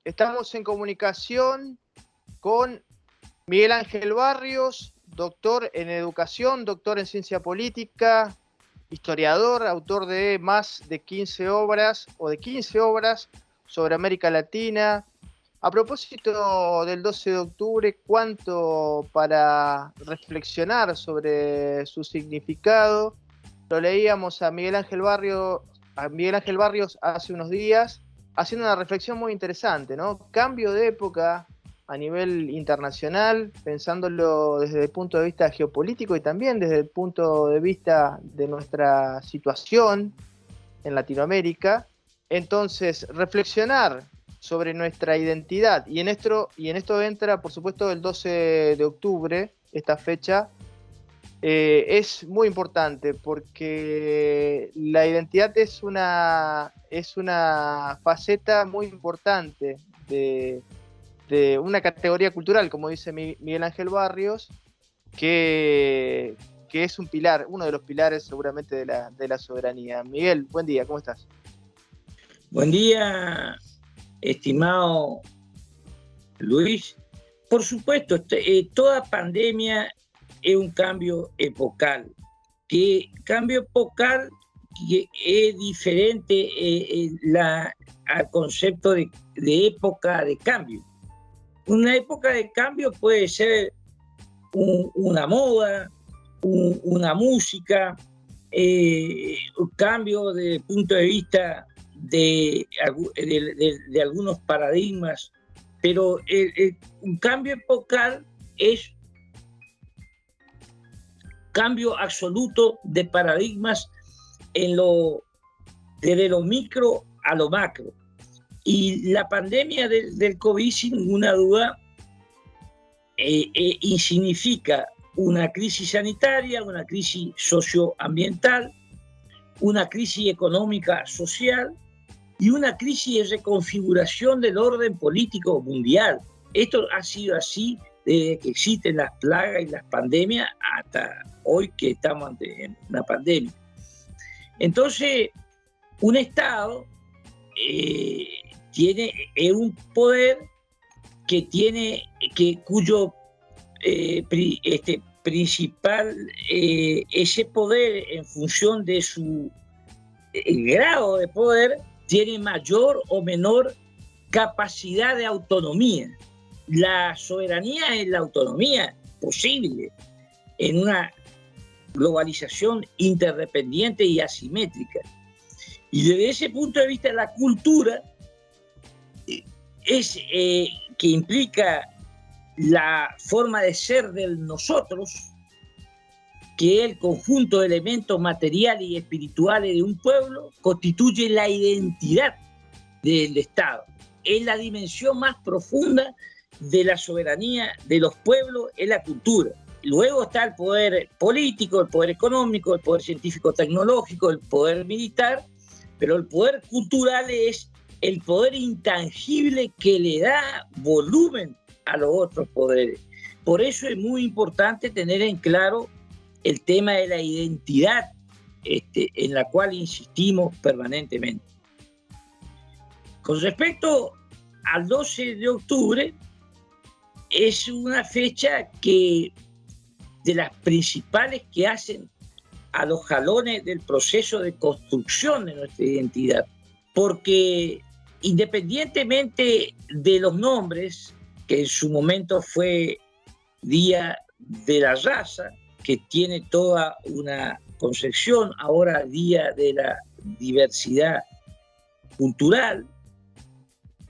Estamos en comunicación con Miguel Ángel Barrios, doctor en educación, doctor en ciencia política, historiador, autor de más de 15 obras sobre América Latina. A propósito del 12 de octubre, ¿cuánto para reflexionar sobre su significado? Lo leíamos a Miguel Ángel Barrios hace unos días, haciendo una reflexión muy interesante, ¿no? Cambio de época a nivel internacional, pensándolo desde el punto de vista geopolítico y también desde el punto de vista de nuestra situación en Latinoamérica. Entonces, reflexionar sobre nuestra identidad, y en esto entra, por supuesto, el 12 de octubre, esta fecha, es muy importante porque la identidad es una faceta muy importante de una categoría cultural, como dice Miguel Ángel Barrios, que es un pilar, uno de los pilares seguramente de la soberanía. Miguel, buen día, ¿cómo estás? Buen día, estimado Luis. Por supuesto, toda pandemia es un cambio epocal. Cambio epocal que es diferente al concepto de época de cambio. Una época de cambio puede ser una moda, una música, un cambio desde el punto de vista de algunos paradigmas, pero un cambio epocal es cambio absoluto de paradigmas desde lo micro a lo macro. Y la pandemia del COVID, sin ninguna duda, significa una crisis sanitaria, una crisis socioambiental, una crisis económica social y una crisis de reconfiguración del orden político mundial. Esto ha sido así desde que existen las plagas y las pandemias hasta hoy que estamos ante una pandemia. Entonces, un Estado es un poder cuyo principal, ese poder en función de su grado de poder, tiene mayor o menor capacidad de autonomía. La soberanía es la autonomía posible en una globalización interdependiente y asimétrica. Y desde ese punto de vista, la cultura que implica la forma de ser del nosotros, que es el conjunto de elementos materiales y espirituales de un pueblo, constituye la identidad del Estado. Es la dimensión más profunda de la soberanía de los pueblos, es la cultura. Luego está el poder político, el poder económico, el poder científico-tecnológico, el poder militar, pero el poder cultural es el poder intangible que le da volumen a los otros poderes. Por eso es muy importante tener en claro el tema de la identidad, en la cual insistimos permanentemente. Con respecto al 12 de octubre, es una fecha de las principales que hacen a los jalones del proceso de construcción de nuestra identidad, porque independientemente de los nombres, que en su momento fue Día de la Raza, que tiene toda una concepción, ahora Día de la Diversidad Cultural,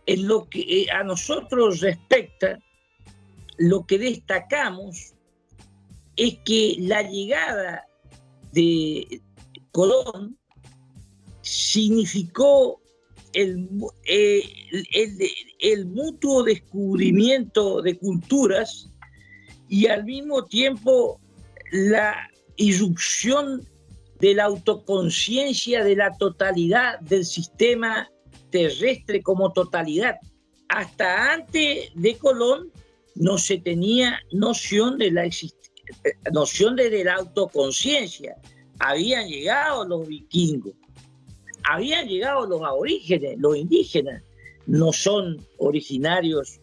en lo que a nosotros respecta, lo que destacamos es que la llegada de Colón significó el mutuo descubrimiento de culturas y al mismo tiempo la irrupción de la autoconciencia de la totalidad del sistema terrestre como totalidad. Hasta antes de Colón no se tenía noción de la autoconciencia. Habían llegado los vikingos, habían llegado los aborígenes, los indígenas, no son originarios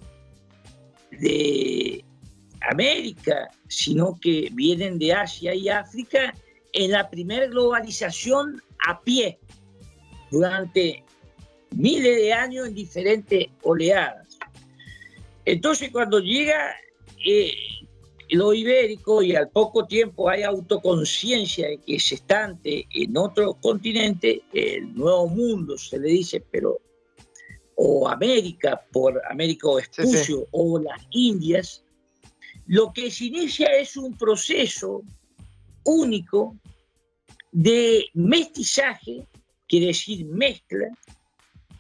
de América, sino que vienen de Asia y África en la primera globalización a pie durante miles de años en diferentes oleadas. Entonces, cuando llega lo ibérico y al poco tiempo hay autoconciencia de que se está ante en otro continente, el Nuevo Mundo se le dice, pero o América, por Américo Vespucio, sí, o las Indias, lo que se inicia es un proceso único de mestizaje, quiere decir mezcla,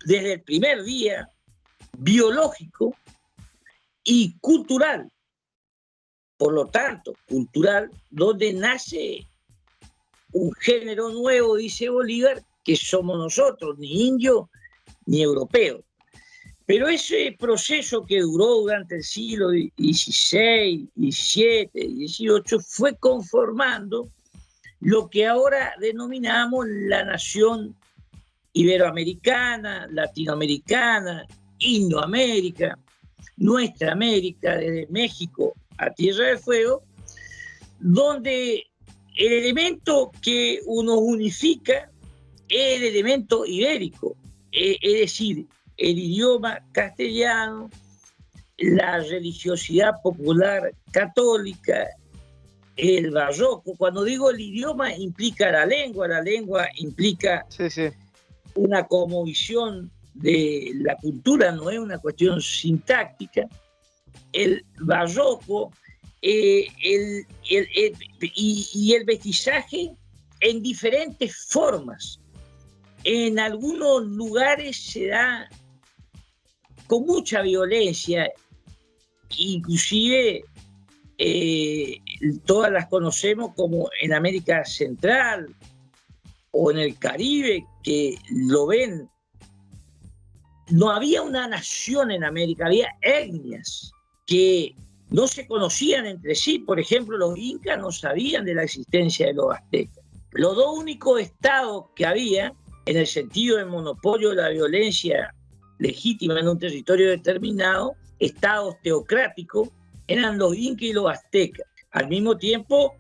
desde el primer día, biológico y cultural. Por lo tanto, cultural, donde nace un género nuevo, dice Bolívar, que somos nosotros, ni indios ni europeos. Pero ese proceso que duró durante el siglo XVI, XVII, XVIII fue conformando lo que ahora denominamos la nación iberoamericana, latinoamericana, Indoamérica, nuestra América, desde México a Tierra del Fuego, donde el elemento que uno unifica es el elemento ibérico, es decir, el idioma castellano, la religiosidad popular católica, el barroco. Cuando digo el idioma, implica la lengua implica una cosmovisión de la cultura, no es una cuestión sintáctica. El barroco y el mestizaje en diferentes formas. En algunos lugares se da con mucha violencia, inclusive todas las conocemos como en América Central o en el Caribe, que lo ven. No había una nación en América, había etnias que no se conocían entre sí. Por ejemplo, los incas no sabían de la existencia de los aztecas. Los dos únicos estados que había, en el sentido del monopolio de la violencia legítima en un territorio determinado, estados teocráticos, eran los incas y los aztecas. Al mismo tiempo,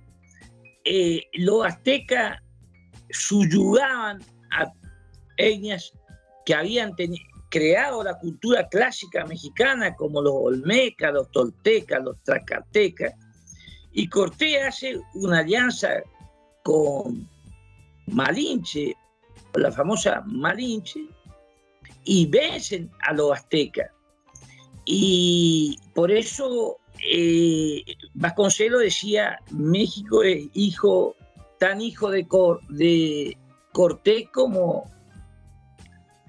los aztecas subyugaban a etnias que habían creado la cultura clásica mexicana, como los olmecas, los toltecas, los tlacatecas, y Cortés hace una alianza con Malinche, la famosa Malinche, y vencen a los aztecas. Y por eso Vasconcelos decía, México es tan hijo de Cortés como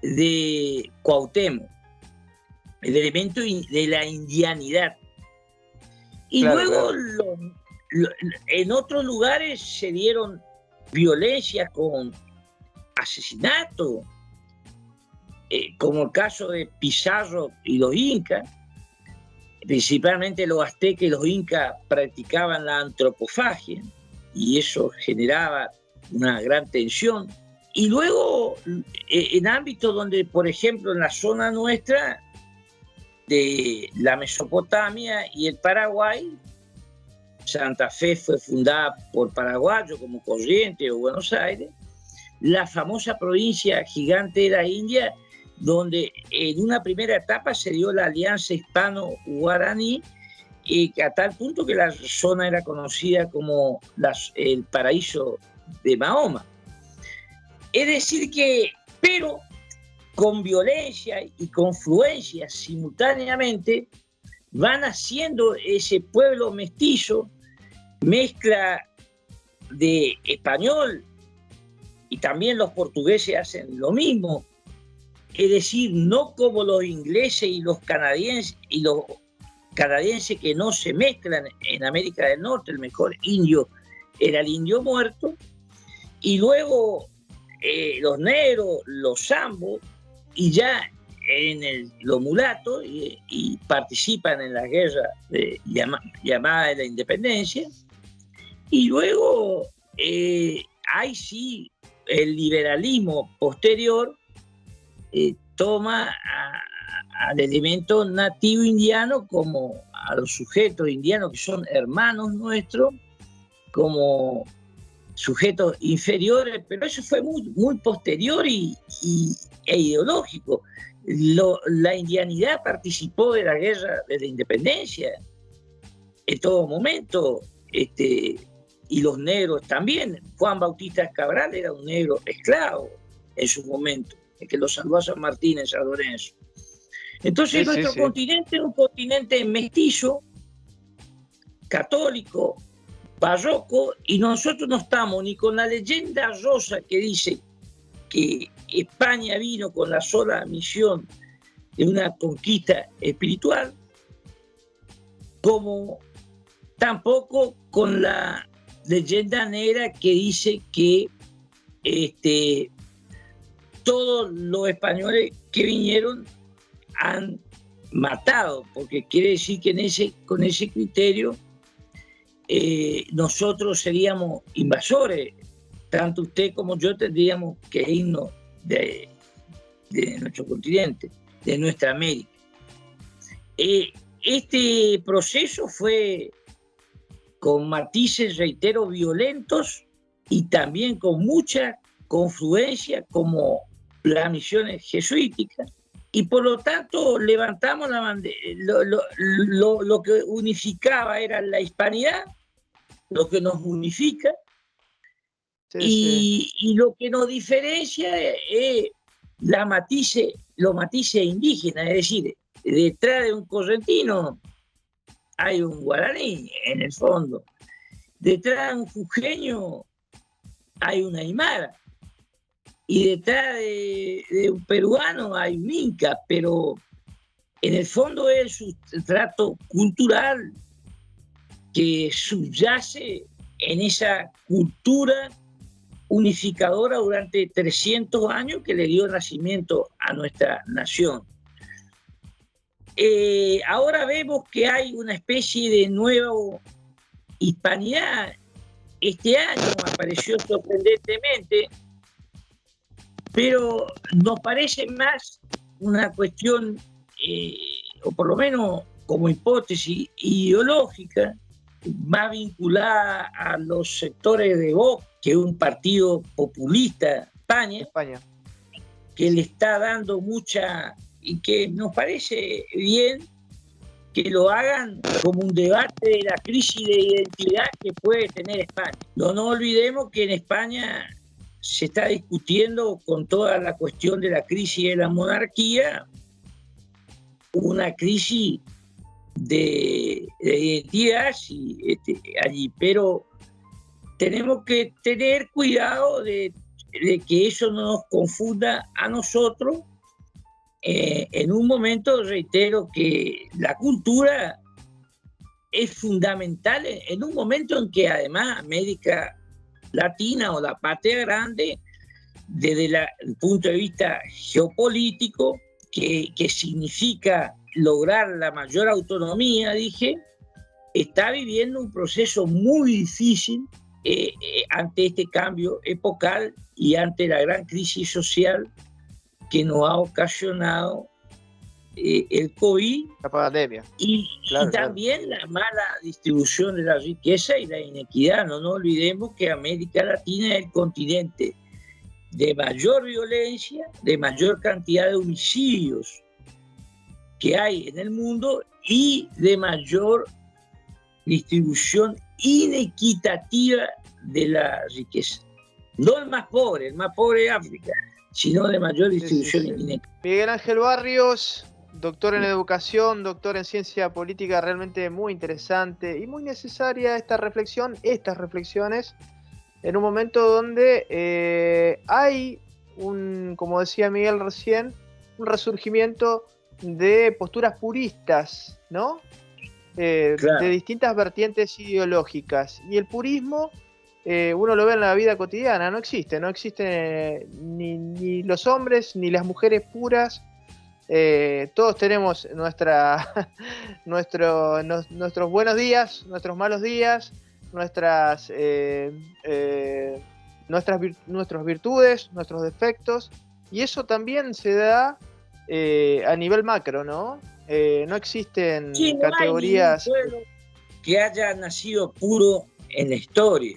de Cuauhtémoc, el elemento de la indianidad. Y claro, luego en otros lugares se dieron violencias con asesinato, como el caso de Pizarro y los incas. Principalmente los aztecas y los incas practicaban la antropofagia y eso generaba una gran tensión. Y luego en ámbitos donde, por ejemplo, en la zona nuestra de la Mesopotamia y el Paraguay, Santa Fe fue fundada por paraguayos como Corrientes o Buenos Aires, la famosa provincia gigante de la India, donde en una primera etapa se dio la alianza hispano-guaraní, y a tal punto que la zona era conocida como el paraíso de Mahoma. Es decir que, pero con violencia y confluencia simultáneamente, van haciendo ese pueblo mestizo, mezcla de español, y también los portugueses hacen lo mismo. Es decir, no como los ingleses y los canadienses que no se mezclan en América del Norte. El mejor indio era el indio muerto, y luego los negros, los zambos, y ya los mulatos, y participan en la guerra llamada de la independencia. Y luego hay sí el liberalismo posterior, toma al elemento nativo indiano como a los sujetos indianos que son hermanos nuestros, como sujetos inferiores, pero eso fue muy posterior e ideológico. La indianidad participó de la guerra de la independencia en todo momento, y los negros también. Juan Bautista Cabral era un negro esclavo en su momento, el que lo salvó a San Martín en San Lorenzo. Entonces nuestro continente es un continente mestizo, católico, barroco, y nosotros no estamos ni con la leyenda rosa que dice que España vino con la sola misión de una conquista espiritual, como tampoco con la leyenda negra que dice que todos los españoles que vinieron han matado, porque quiere decir que con ese criterio nosotros seríamos invasores. Tanto usted como yo tendríamos que irnos de nuestro continente, de nuestra América. Este proceso fue con matices, reitero, violentos y también con mucha confluencia como las misiones jesuíticas, y por lo tanto levantamos la bandera. Lo que unificaba era la hispanidad, lo que nos unifica, y lo que nos diferencia es los matices indígenas, es decir, detrás de un correntino hay un guaraní en el fondo, detrás de un jujeño hay una aymara, y detrás de un peruano hay un inca, pero en el fondo es el sustrato cultural que subyace en esa cultura unificadora durante 300 años que le dio nacimiento a nuestra nación. Ahora vemos que hay una especie de nueva hispanidad. Este año apareció sorprendentemente, pero nos parece más una cuestión, o por lo menos como hipótesis ideológica, más vinculada a los sectores de Vox, que es un partido populista en España, que le está dando mucha, y que nos parece bien que lo hagan como un debate de la crisis de identidad que puede tener España. No olvidemos que en España se está discutiendo, con toda la cuestión de la crisis de la monarquía, una crisis de identidad allí, pero tenemos que tener cuidado de que eso no nos confunda a nosotros en un momento. Reitero que la cultura es fundamental en un momento en que además América Latina o la patria grande, desde el punto de vista geopolítico, que significa lograr la mayor autonomía, está viviendo un proceso muy difícil ante este cambio epocal y ante la gran crisis social que nos ha ocasionado el COVID, la pandemia. Y también la mala distribución de la riqueza y la inequidad. No nos olvidemos que América Latina es el continente de mayor violencia, de mayor cantidad de homicidios que hay en el mundo y de mayor distribución inequitativa de la riqueza. No el más pobre es África, sino de mayor distribución inequitativa. Miguel Ángel Barrios, doctor en educación, doctor en ciencia política, realmente muy interesante y muy necesaria estas reflexiones en un momento donde hay como decía Miguel recién, un resurgimiento de posturas puristas, ¿no? Claro. De distintas vertientes ideológicas. Y el purismo, uno lo ve en la vida cotidiana, no existe ni los hombres ni las mujeres puras. Todos tenemos nuestros buenos días, nuestros malos días, nuestras virtudes, nuestros defectos, y eso también se da a nivel macro, ¿no? No existen Sí, no categorías. hay ningún pueblo que haya nacido puro en la historia.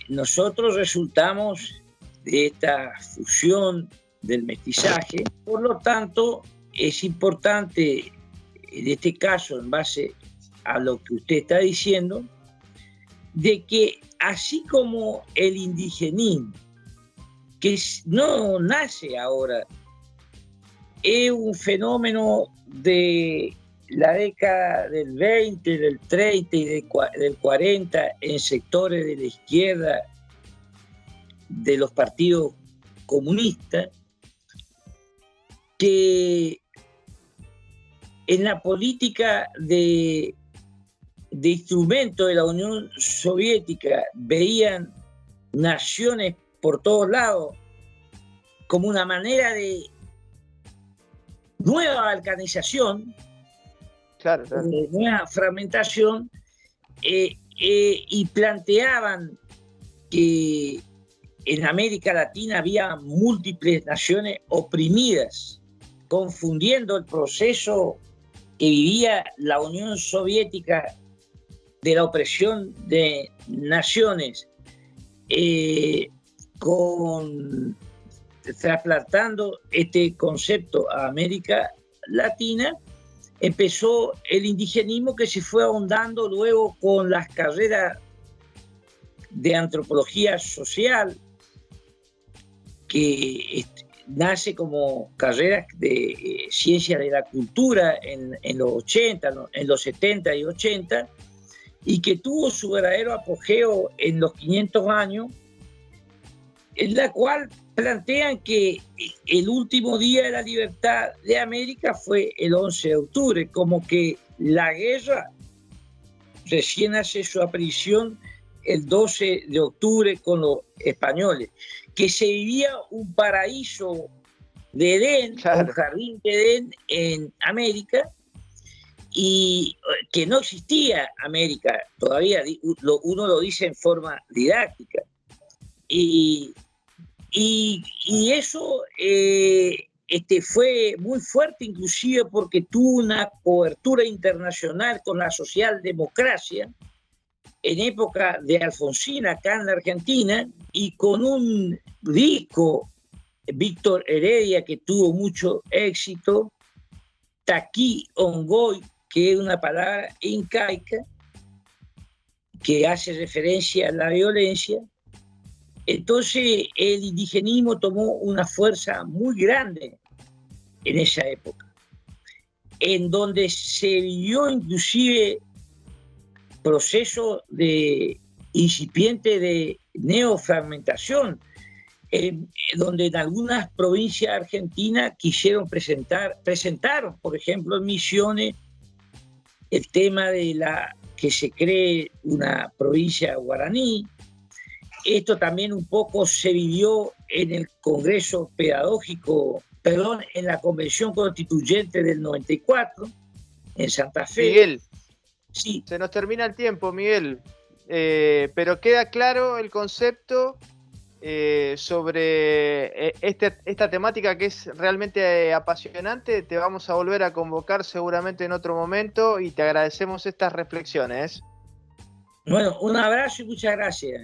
Nosotros resultamos de esta fusión del mestizaje, por lo tanto es importante, en este caso, en base a lo que usted está diciendo, de que así como el indigenismo, que no nace ahora, es un fenómeno de la década del 20, del 30 y del 40 en sectores de la izquierda de los partidos comunistas, que en la política de instrumento de la Unión Soviética veían naciones por todos lados como una manera de nueva balcanización, Claro, claro. nueva fragmentación, y planteaban que en América Latina había múltiples naciones oprimidas, confundiendo el proceso que vivía la Unión Soviética de la opresión de naciones, trasplantando este concepto a América Latina. Empezó el indigenismo, que se fue ahondando luego con las carreras de antropología social, que nace como carreras de ciencias de la cultura en los 80, en los 70 y 80, y que tuvo su verdadero apogeo en los 500 años, en la cual plantean que el último día de la libertad de América fue el 11 de octubre, como que la guerra recién hace su aparición el 12 de octubre con los españoles, que se vivía un paraíso de Edén, claro, un jardín de Edén en América, y que no existía América todavía, uno lo dice en forma didáctica. Y eso fue muy fuerte, inclusive porque tuvo una cobertura internacional con la socialdemocracia en época de Alfonsín acá en la Argentina, y con un disco, Víctor Heredia, que tuvo mucho éxito, Taquí Ongoy, que es una palabra incaica que hace referencia a la violencia. Entonces el indigenismo tomó una fuerza muy grande en esa época, en donde se vivió inclusive proceso de incipiente de neofragmentación, donde en algunas provincias argentinas presentaron, por ejemplo, en Misiones, el tema de que se cree una provincia guaraní. Esto también un poco se vivió en el Congreso Pedagógico, en la Convención Constituyente del 94, en Santa Fe. Miguel, sí. Se nos termina el tiempo, Miguel, pero queda claro el concepto sobre esta temática, que es realmente apasionante. Te vamos a volver a convocar seguramente en otro momento y te agradecemos estas reflexiones. Bueno, un abrazo y muchas gracias.